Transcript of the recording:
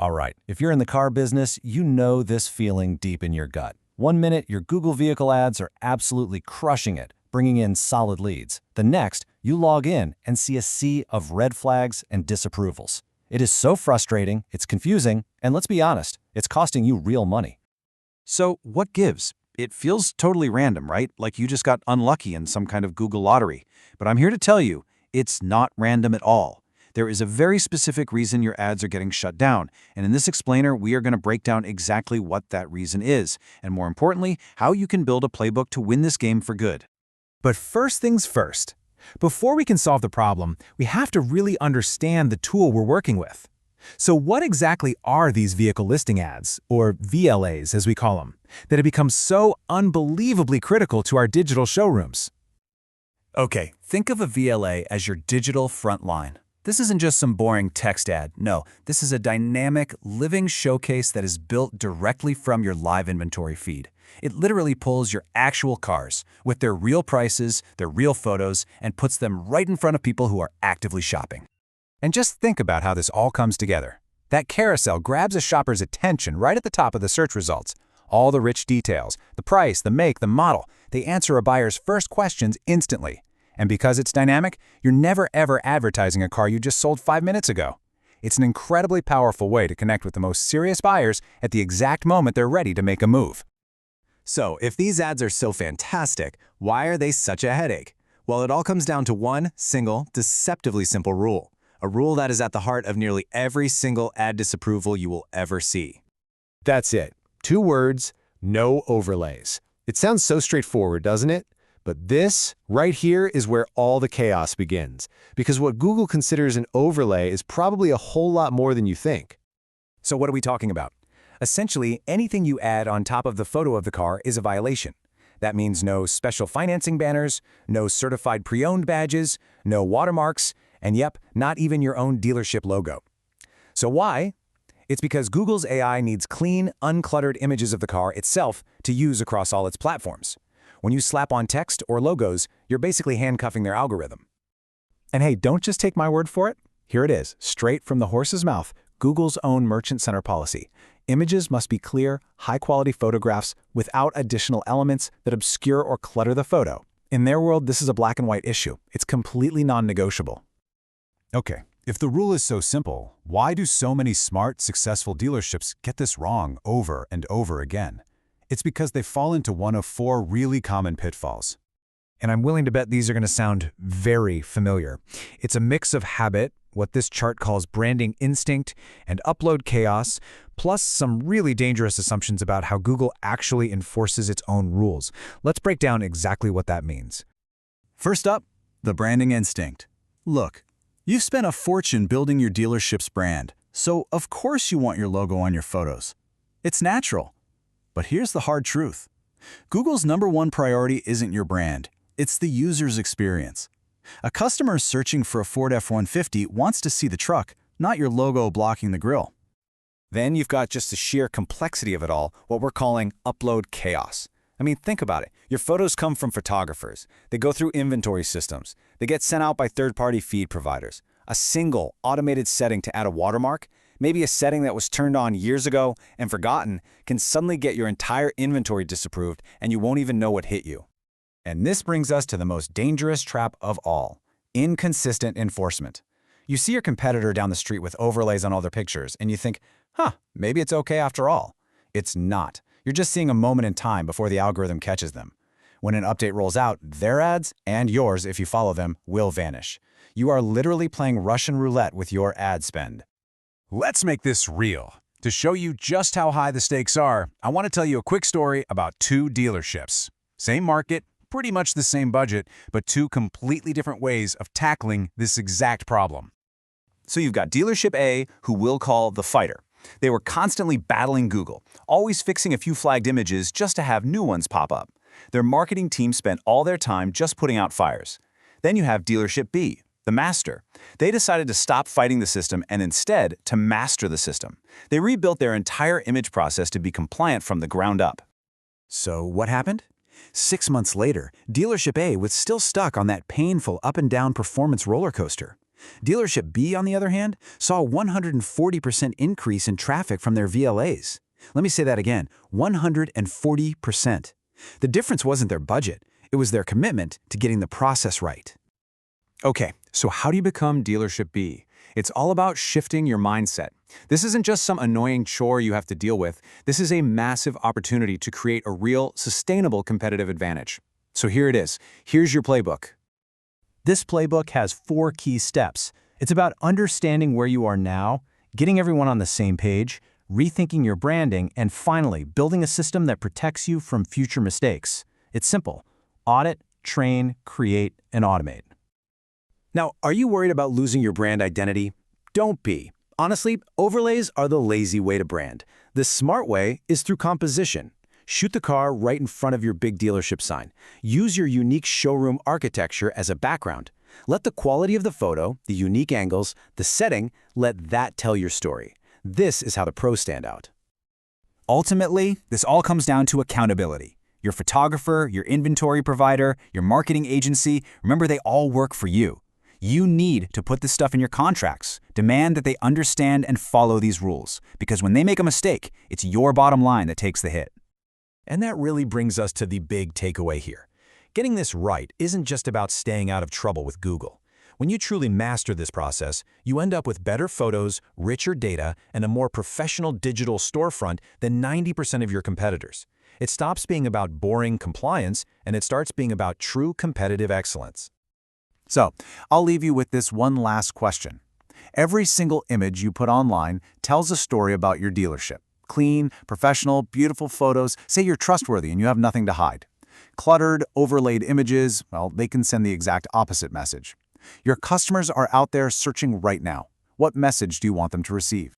All right, if you're in the car business, you know this feeling deep in your gut. One minute, your Google vehicle ads are absolutely crushing it, bringing in solid leads. The next, you log in and see a sea of red flags and disapprovals. It is so frustrating, it's confusing, and let's be honest, it's costing you real money. So what gives? It feels totally random, right? Like you just got unlucky in some kind of Google lottery. But I'm here to tell you, it's not random at all. There is a very specific reason your ads are getting shut down. And in this explainer, we are going to break down exactly what that reason is, and more importantly, how you can build a playbook to win this game for good. But first things first. Before we can solve the problem, we have to really understand the tool we're working with. So what exactly are these vehicle listing ads, or VLAs as we call them, that have become so unbelievably critical to our digital showrooms? Okay, think of a VLA as your digital front line. This isn't just some boring text ad. No, this is a dynamic, living showcase that is built directly from your live inventory feed. It literally pulls your actual cars with their real prices, their real photos, and puts them right in front of people who are actively shopping. And just think about how this all comes together. That carousel grabs a shopper's attention right at the top of the search results. All the rich details, the price, the make, the model, they answer a buyer's first questions instantly. And because it's dynamic, you're never ever advertising a car you just sold 5 minutes ago. It's an incredibly powerful way to connect with the most serious buyers at the exact moment they're ready to make a move. So, if these ads are so fantastic, why are they such a headache? Well, it all comes down to one single, deceptively simple rule. A rule that is at the heart of nearly every single ad disapproval you will ever see. That's it. 2 words, no overlays. It sounds so straightforward, doesn't it? But this, right here, is where all the chaos begins. Because what Google considers an overlay is probably a whole lot more than you think. So what are we talking about? Essentially, anything you add on top of the photo of the car is a violation. That means no special financing banners, no certified pre-owned badges, no watermarks, and yep, not even your own dealership logo. So why? It's because Google's AI needs clean, uncluttered images of the car itself to use across all its platforms. When you slap on text or logos, you're basically handcuffing their algorithm. And hey, don't just take my word for it. Here it is, straight from the horse's mouth, Google's own Merchant Center policy. Images must be clear, high-quality photographs without additional elements that obscure or clutter the photo. In their world, this is a black and white issue. It's completely non-negotiable. Okay, if the rule is so simple, why do so many smart, successful dealerships get this wrong over and over again? It's because they fall into one of 4 really common pitfalls. And I'm willing to bet these are going to sound very familiar. It's a mix of habit, what this chart calls branding instinct, and upload chaos, plus some really dangerous assumptions about how Google actually enforces its own rules. Let's break down exactly what that means. First up, the branding instinct. Look, you've spent a fortune building your dealership's brand, so of course you want your logo on your photos. It's natural. But here's the hard truth. Google's #1 priority isn't your brand. It's the user's experience. A customer searching for a Ford F-150 wants to see the truck, not your logo blocking the grill. Then you've got just the sheer complexity of it all, what we're calling upload chaos. I mean, think about it. Your photos come from photographers. They go through inventory systems. They get sent out by third-party feed providers. A single automated setting to add a watermark, maybe a setting that was turned on years ago and forgotten, can suddenly get your entire inventory disapproved and you won't even know what hit you. And this brings us to the most dangerous trap of all, inconsistent enforcement. You see your competitor down the street with overlays on all their pictures and you think, maybe it's okay after all. It's not. You're just seeing a moment in time before the algorithm catches them. When an update rolls out, their ads, and yours if you follow them, will vanish. You are literally playing Russian roulette with your ad spend. Let's make this real. To show you just how high the stakes are, I want to tell you a quick story about 2 dealerships. Same market, pretty much the same budget, but 2 completely different ways of tackling this exact problem. So you've got dealership A, who we'll call the fighter. They were constantly battling Google, always fixing a few flagged images just to have new ones pop up. Their marketing team spent all their time just putting out fires. Then you have dealership B, the master. They decided to stop fighting the system and instead to master the system. They rebuilt their entire image process to be compliant from the ground up. So what happened? 6 months later, dealership A was still stuck on that painful up and down performance roller coaster. Dealership B, on the other hand, saw a 140% increase in traffic from their VLAs. Let me say that again, 140%. The difference wasn't their budget, it was their commitment to getting the process right. Okay, so how do you become dealership B? It's all about shifting your mindset. This isn't just some annoying chore you have to deal with. This is a massive opportunity to create a real, sustainable competitive advantage. So here it is. Here's your playbook. This playbook has 4 key steps. It's about understanding where you are now, getting everyone on the same page, rethinking your branding, and finally, building a system that protects you from future mistakes. It's simple. Audit, train, create, and automate. Now, are you worried about losing your brand identity? Don't be. Honestly, overlays are the lazy way to brand. The smart way is through composition. Shoot the car right in front of your big dealership sign. Use your unique showroom architecture as a background. Let the quality of the photo, the unique angles, the setting, let that tell your story. This is how the pros stand out. Ultimately, this all comes down to accountability. Your photographer, your inventory provider, your marketing agency, remember they all work for you. You need to put this stuff in your contracts. Demand that they understand and follow these rules, because when they make a mistake, it's your bottom line that takes the hit. And that really brings us to the big takeaway here. Getting this right isn't just about staying out of trouble with Google. When you truly master this process, you end up with better photos, richer data, and a more professional digital storefront than 90% of your competitors. It stops being about boring compliance, and it starts being about true competitive excellence. So, I'll leave you with this one last question. Every single image you put online tells a story about your dealership. Clean, professional, beautiful photos, say you're trustworthy and you have nothing to hide. Cluttered, overlaid images, well, they can send the exact opposite message. Your customers are out there searching right now. What message do you want them to receive?